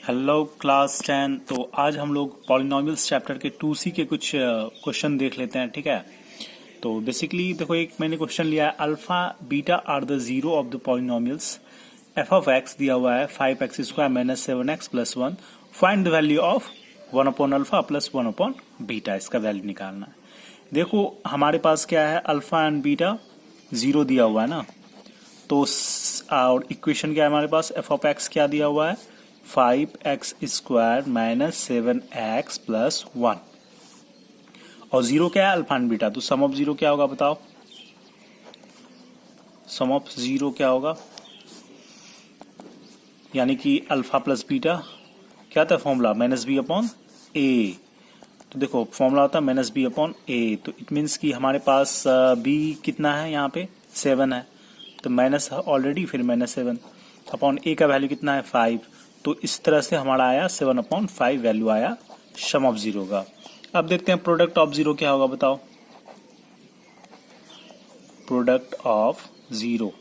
Hello class 10। तो आज हम लोग पॉलिनोमियल्स चैप्टर के 2C के कुछ क्वेश्चन देख लेते हैं, ठीक है। तो बेसिकली देखो, एक मैंने क्वेश्चन लिया है, alpha beta are the zero of the polynomials, F of X दिया हुआ है 5x² minus 7x plus 1, find the value of 1 upon alpha plus 1 upon beta, इसका वैल्यू निकालना है। देखो हमारे पास क्या है, अल्फा एंड बीटा जीरो दिया हुआ है ना, तो और इक्वेशन क्या है हमारे पास, एफ ऑफ एक्स क्या दिया हुआ है 5x² माइनस 7x प्लस 1, और जीरो क्या है अल्फा एंड बीटा। तो सम ऑफ जीरो क्या होगा बताओ, सम ऑफ जीरो क्या होगा, यानी कि अल्फा प्लस बीटा क्या था फॉर्मूला, माइनस बी अपॉन ए। तो देखो फॉर्मूला होता है माइनस बी अपॉन ए, तो इट मीन्स कि हमारे पास बी कितना है, यहाँ पे 7 है, तो माइनस ऑलरेडी, फिर माइनस 7 अपॉन ए का वैल्यू कितना है 5। तो इस तरह से हमारा आया 7/5 वैल्यू आया सम ऑफ जीरो का। अब देखते हैं प्रोडक्ट ऑफ जीरो क्या होगा बताओ, product of zero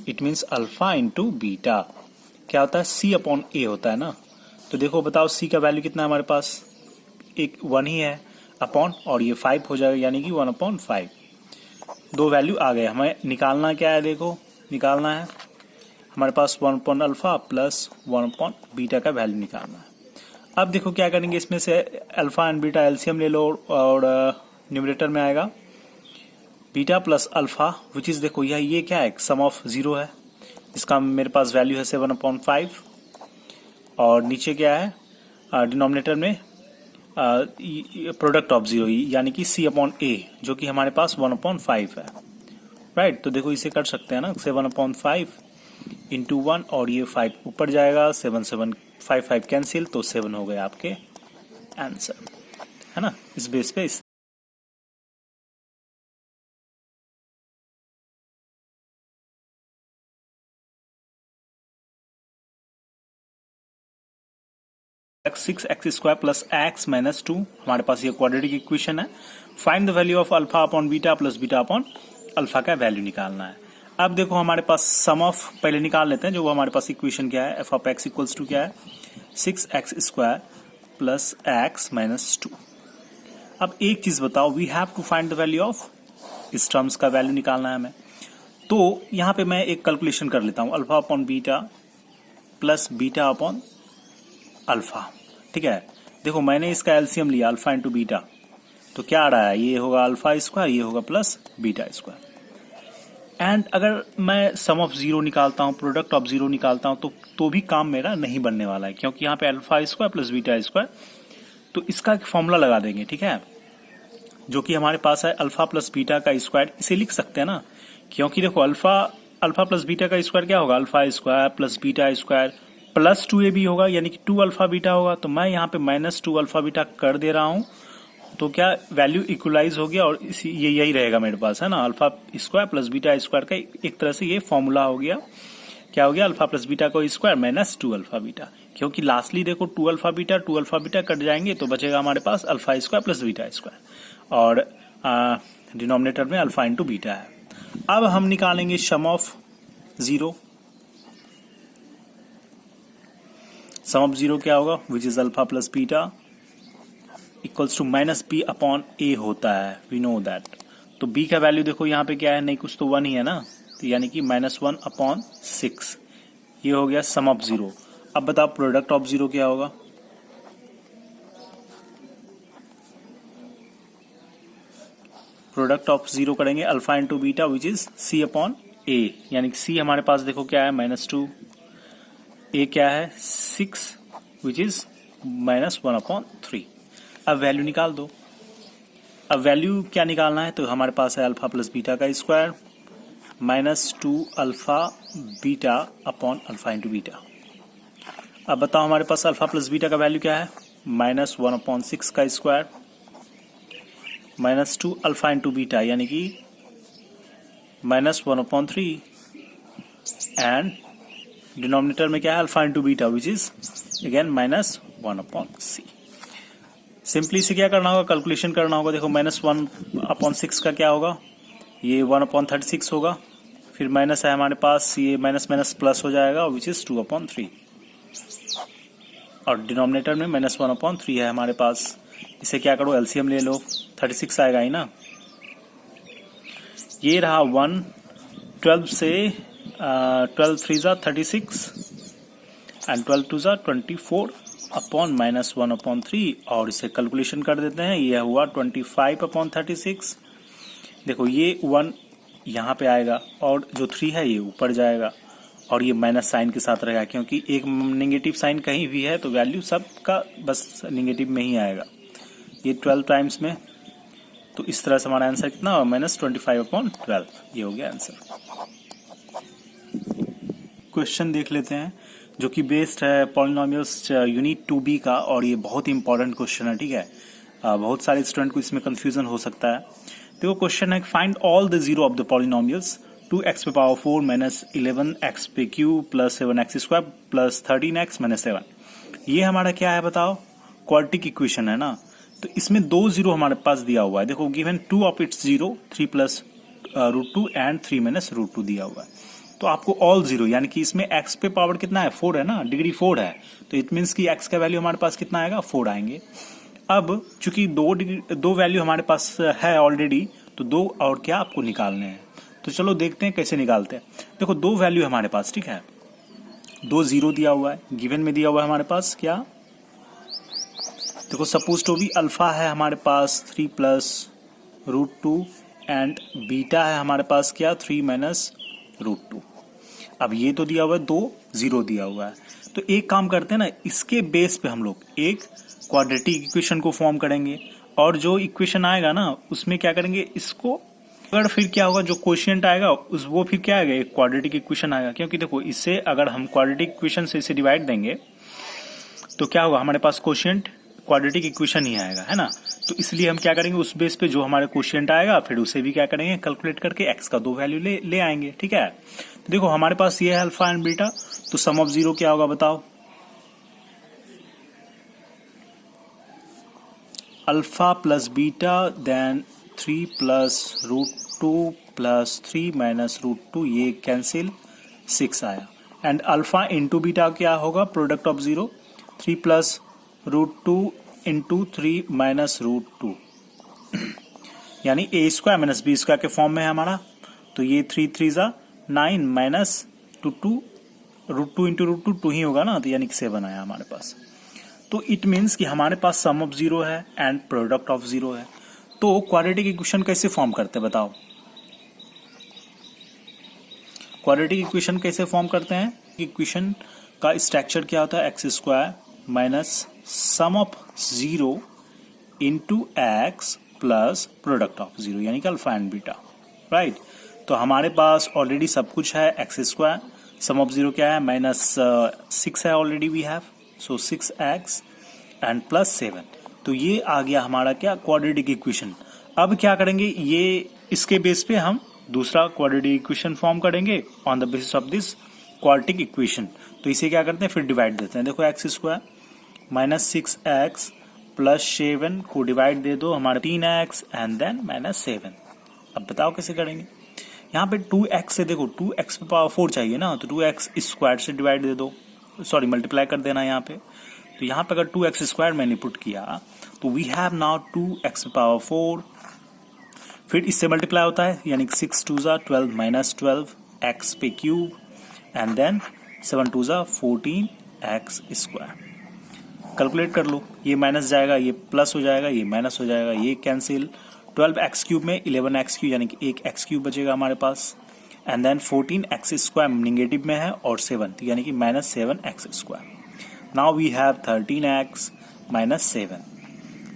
it means alpha into beta क्या होता है, सी अपॉन ए होता है ना। तो देखो बताओ सी का वैल्यू कितना है हमारे पास, एक 1 ही है अपॉन, और ये 5 हो जाएगा, यानी कि 1/5। दो वैल्यू आ गए, हमें निकालना क्या है, देखो निकालना है हमारे पास 1 upon alpha plus 1 upon beta का वैल्यू निकालना है। अब देखो क्या करेंगे, इसमें से अल्फा एंड बीटा एलसीएम ले लो, और न्यूमरेटर में आएगा beta plus alpha, which is देखो ये क्या है, सम ऑफ जीरो है, इसका मेरे पास वैल्यू है 7/5, और नीचे क्या है डिनोमिनेटर में प्रोडक्ट ऑफ जीरो, यानी कि सी अपॉन ए, जो कि हमारे पास 1/5 है, राइट। तो देखो इसे कर सकते हैं ना, 7/5 इंटू 1, और ये 5 ऊपर जाएगा, 7 7 5 5 कैंसिल, तो 7 हो गए आपके आंसर, है ना। इस बेस पे इस6x² प्लस x माइनस 2, हमारे पास ये क्वाड्रेटिक इक्वेशन है। Find the value of alpha upon beta plus beta upon alpha का वैल्यू निकालना है। अब देखो हमारे पास सम ऑफ पहले निकाल लेते हैं, जो हमारे पास इक्वेशन क्या है, F of X equals to क्या है 6x² प्लस x माइनस 2। अब एक चीज बताओ, we have to find the value of, इस टर्म्स का वैल्यू निकालना है हमें। तो यहां पे मैं एक कैलकुलेशन कर लेता हूं, alpha upon beta plus beta upon alpha, ठीक है। देखो मैंने इसका एलसीएम लिया अल्फा इंटू बीटा, तो क्या आ रहा है, ये होगा अल्फा स्क्वायर, ये होगा प्लस बीटा स्क्वायर। एंड अगर मैं सम ऑफ जीरो निकालता हूं, प्रोडक्ट ऑफ जीरो निकालता हूं, तो भी काम मेरा नहीं बनने वाला है, क्योंकि यहाँ पे alpha square plus beta square, तो इसका एक फॉर्मूला लगा देंगे, ठीक है, जो कि हमारे पास है अल्फा प्लस बीटा का स्क्वायर, इसे लिख सकते हैं ना, क्योंकि देखो अल्फा प्लस बीटा का स्क्वायर क्या होगा, alpha square plus beta square plus 2ab होगा, यानी कि 2 अल्फा बीटा होगा। तो मैं यहाँ पे माइनस 2 अल्फा बीटा कर दे रहा हूँ, तो क्या वैल्यू इक्वलाइज हो गया, और ये यही रहेगा मेरे पास, है ना, alpha square plus beta square का एक तरह से ये फॉर्मूला हो गया। क्या हो गया, अल्फा प्लस बीटा को स्क्वायर माइनस 2 अल्फा बीटा, क्योंकि लास्टली देखो 2 अल्फा बीटा कट जाएंगे, तो बचेगा हमारे पास alpha square plus beta square, और डिनोमिनेटर में अल्फा इंटू बीटा है। अब हम निकालेंगे sum of zero, sum of zero क्या होगा, which is alpha plus beta equals to minus B upon A होता है, वी नो दैट। तो बी का वैल्यू देखो यहाँ पे क्या है, नहीं कुछ तो 1 ही है ना, तो यानी कि -1/6, ये हो गया सम ऑफ जीरो। अब बताओ प्रोडक्ट ऑफ जीरो क्या होगा, प्रोडक्ट ऑफ जीरो करेंगे alpha into beta which is C upon A, यानी कि सी हमारे पास देखो क्या है -2, ए क्या है 6 विच इज -1/3। अब वैल्यू निकाल दो। अब वैल्यू क्या निकालना है, तो हमारे पास है अल्फा प्लस बीटा का square -2 alpha beta upon alpha into beta. अब बताओ हमारे पास अल्फा प्लस बीटा का वैल्यू क्या है, -1/6 का स्क्वायर -2 अल्फा इंटू बीटा, यानी कि -1/3, एंड डिनोमिनेटर में क्या है alpha into beta which is again -1/c। Simply से क्या करना होगा, कैलकुलेशन करना होगा। देखो -1/6 का क्या होगा, ये 1/36 होगा, फिर माइनस है हमारे पास, ये माइनस माइनस प्लस हो जाएगा, विच इज 2/3। और डिनोमिनेटर में -1/3 है हमारे पास। इसे क्या करो, एलसीएम ले लो, 36 आएगा ही ना। ये रहा 1, 12 से 12 3 जा 36 एंड 12 2 जा 24 अपॉन -1/3 और इसे कैलकुलेशन कर देते हैं। यह हुआ 25/36। देखो ये 1 यहाँ पे आएगा और जो 3 है ये ऊपर जाएगा और ये माइनस साइन के साथ रहेगा, क्योंकि एक नेगेटिव साइन कहीं भी है तो वैल्यू सबका बस नेगेटिव में ही आएगा। ये 12 टाइम्स में, तो इस तरह से हमारा आंसर कितना होगा, -25/12। ये हो गया आंसर। क्वेश्चन देख लेते हैं जो कि बेस्ड है पॉलिनोमियल्स यूनिट 2B का, और ये बहुत इंपॉर्टेंट क्वेश्चन है, ठीक है। बहुत सारे स्टूडेंट को इसमें कंफ्यूजन हो सकता है। देखो क्वेश्चन है, find all the zero of the polynomials 2x⁴ minus 11x³ plus 7x² plus 13x minus 7। ये हमारा क्या है बताओ, क्वाड्रेटिक इक्वेशन है ना। तो इसमें 2 जीरो हमारे पास दिया हुआ है। देखो given 2 of its zero 3 plus √2 and 3 minus √2 दिया हुआ है। तो आपको ऑल जीरो, यानी कि इसमें x पे पावर कितना है, 4 है ना, डिग्री 4 है, तो इट मीन्स कि x का वैल्यू हमारे पास कितना आएगा, 4 आएंगे। अब चूंकि 2 वैल्यू हमारे पास है ऑलरेडी, तो 2 और क्या आपको निकालने हैं। तो चलो देखते हैं कैसे निकालते हैं। देखो 2 वैल्यू हमारे पास, ठीक है, 2 जीरो दिया हुआ है, गिवन में दिया हुआ है हमारे पास क्या, देखो सपोज टू बी अल्फा है हमारे पास 3 प्लस √2 एंड बीटा है हमारे पास क्या, 3 माइनस √2। अब ये तो दिया हुआ है, 2 जीरो दिया हुआ है। तो एक काम करते हैं ना, इसके बेस पे हम लोग एक क्वाड्रेटिक इक्वेशन को फॉर्म करेंगे, और जो इक्वेशन आएगा ना उसमें क्या करेंगे, इसको अगर फिर क्या होगा, जो क्वोशिएंट आएगा उस वो फिर क्या आएगा, एक क्वाड्रेटिक इक्वेशन आएगा। क्योंकि देखो इससे अगर हम क्वाड्रेटिक इक्वेशन से इसे डिवाइड देंगे तो क्या होगा, हमारे पास क्वोशिएंट क्वाड्रेटिक इक्वेशन ही आएगा, है ना। तो इसलिए हम क्या करेंगे, उस बेस पे जो हमारे क्वोशिएंट आएगा फिर उसे भी क्या करेंगे, कैलकुलेट करके x का 2 वैल्यू ले आएंगे, ठीक है। तो देखो हमारे पास ये है अल्फा एंड बीटा, तो सम ऑफ जीरो क्या होगा बताओ, alpha plus beta then 3 plus √2 plus 3 minus √2, ये कैंसिल 6 आया। एंड अल्फा इंटू बीटा क्या होगा, product of zero, 3 plus √2 into 3 minus √2 यानी a² माइनस b² के फॉर्म में है हमारा। तो ये 3 3 जा 9 माइनस √2 इंटू √2 2 ही होगा ना, तो यानी कि 7 आया हमारे पास। तो इट मीन्स कि हमारे पास सम ऑफ जीरो है एंड प्रोडक्ट ऑफ जीरो है। तो क्वाड्रेटिक इक्वेशन कैसे फॉर्म करते हैं बताओ, क्वाड्रेटिक इक्वेशन कैसे फॉर्म करते हैं। इक्वेशन का स्ट्रक्चर क्या होता है, x² minus sum of zero into x plus product of zero, यानी कि अल्फा एंड बीटा, राइट। तो हमारे पास ऑलरेडी सब कुछ है, x², सम ऑफ जीरो क्या है, -6 है already we have, so 6x and plus 7। तो ये आ गया हमारा क्या, क्वाड्रेटिक इक्वेशन। अब क्या करेंगे, ये इसके बेस पे हम दूसरा क्वाड्रेटिक इक्वेशन फॉर्म करेंगे on the basis of this quadratic equation. तो इसे क्या करते हैं, फिर डिवाइड देते हैं। देखो x² माइनस 6x प्लस 7 को डिवाइड दे दो, हमारे 3x एंड देन -7। अब बताओ कैसे करेंगे। यहाँ पे 2x से देखो 2x पे पावर 4 चाहिए ना, तो 2x² से डिवाइड दे दो, सॉरी मल्टीप्लाई कर देना यहाँ पे। तो यहाँ पे अगर 2x² मैंने पुट किया तो we have now 2x power 4, फिर इससे मल्टीप्लाई होता है, यानी 6 2 जा 12 माइनस 12 x पे क्यूब एंड देन 7 2 जा 14 x²। कैलकुलेट कर लो, ये माइनस जाएगा, ये प्लस हो जाएगा, ये माइनस हो जाएगा, ये कैंसिल। 12x³ में 11x³ यानी कि 1x³ बचेगा हमारे पास, एंड देन 14x² निगेटिव में है और 7 यानी कि -7x²। Now we have 13x minus 7।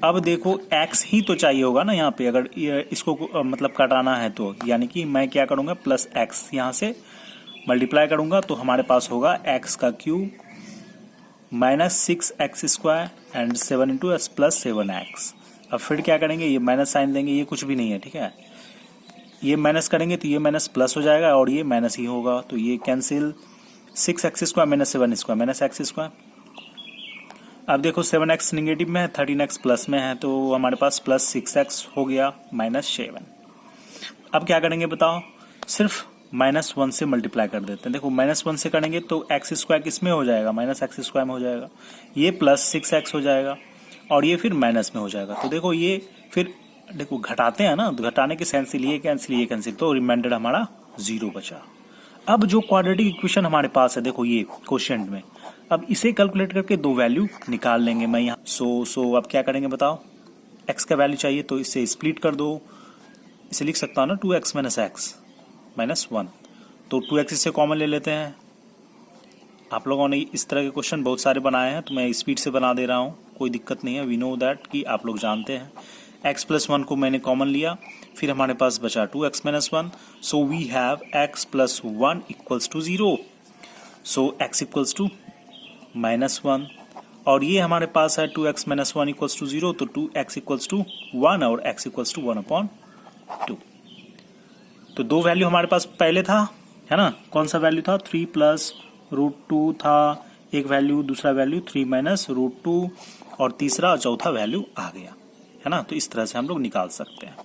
अब देखो x ही तो चाहिए होगा ना यहाँ पे, अगर इसको मतलब काटाना है तो, यानी कि मैं क्या करूंगा, प्लस x यहाँ से मल्टीप्लाई करूंगा तो हमारे पास होगा x का cube minus 6x² and 7 into s plus 7x। अब फिर क्या करेंगे, ये माइनस साइन देंगे, ये कुछ भी नहीं है, ठीक है। ये माइनस करेंगे तो ये माइनस प्लस हो जाएगा और ये माइनस ही होगा, तो ये cancel. 6x² minus 7x² minus x²। अब देखो 7x निगेटिव में है, 13x प्लस में है, तो हमारे पास प्लस 6x हो गया माइनस 7। अब क्या करेंगे बताओ, सिर्फ -1 से मल्टीप्लाई कर देते हैं। देखो -1 से करेंगे तो एक्स स्क्वायर किस में हो जाएगा, -x स्क्वायर में हो जाएगा, ये +6x हो जाएगा और ये फिर माइनस में हो जाएगा। तो देखो ये फिर देखो घटाते हैं ना, तो घटाने के कैंसिल, ये कैंसिल, तो रिमाइंडर हमारा 0 बचा। अब जो क्वाड्रेटिक इक्वेशन हमारे पास है, देखो ये क्वोशिएंट में, अब इसे कैलकुलेट करके दो वैल्यू निकाल लेंगे। मैं यहाँ सो अब क्या करेंगे बताओ, x का वैल्यू चाहिए तो इसे स्प्लिट कर दो, इसे लिख सकता हूँ ना 2x - x -1, तो 2x इससे कॉमन ले लेते हैं। आप लोगों ने इस तरह के क्वेश्चन बहुत सारे बनाए हैं तो मैं स्पीड से बना दे रहा हूँ, कोई दिक्कत नहीं है। वी नो दैट कि आप लोग जानते हैं। x + 1 को मैंने कॉमन लिया, फिर हमारे पास बचा 2x - 1, so we have x + 1 = 0, so x = -1 और ये हमारे पास है 2x - 1 = 0, तो 2x = 1 और x = 1/2। तो दो वैल्यू हमारे पास पहले था, है ना, कौन सा वैल्यू था, 3 + √2 था एक वैल्यू, दूसरा वैल्यू 3 - √2 और तीसरा चौथा वैल्यू आ गया, है ना। तो इस तरह से हम लोग निकाल सकते हैं।